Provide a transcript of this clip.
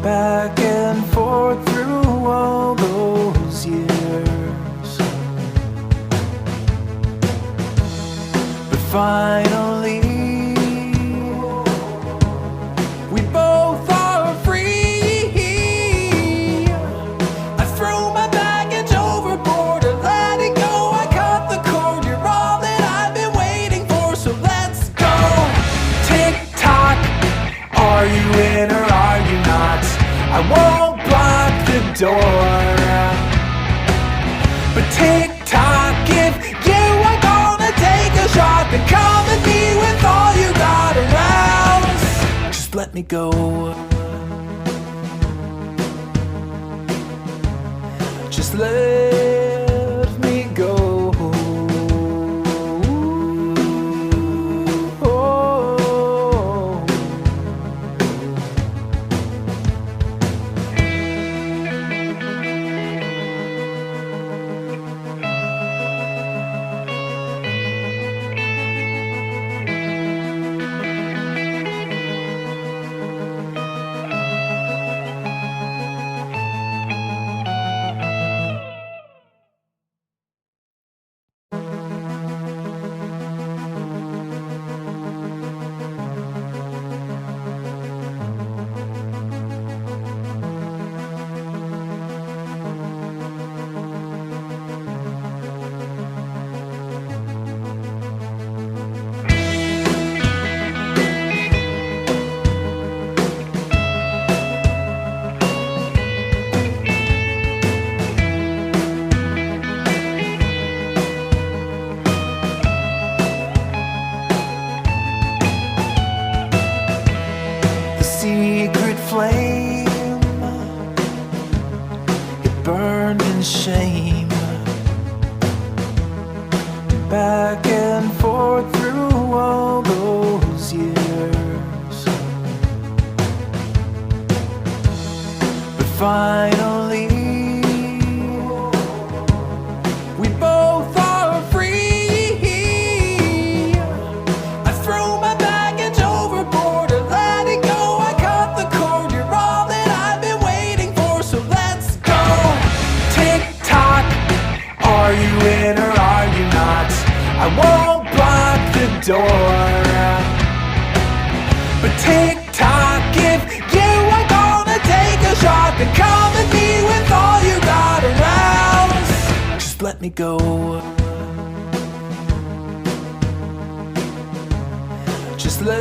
back and forth through all those years. But finally, we both are free. I threw my baggage overboard, I let it go, I cut the cord. You're all that I've been waiting for, so let's go. Tick-tock, are you in or are you not? I won't block the door, but tick-tock, if you are gonna take a shot, then come at me with all you got around. Just let me go. Just let me go. Secret flame, it burned in shame, back and forth through all those years. But finally, we both are free. I threw my baggage overboard, I let it go, I cut the cord. You're all that I've been waiting for, so let's go. Tick-tock, are you in or are you not? I won't block the door, but tick-tock, if you are gonna take a shot, then come at me with all you got around. Just let me go. Just let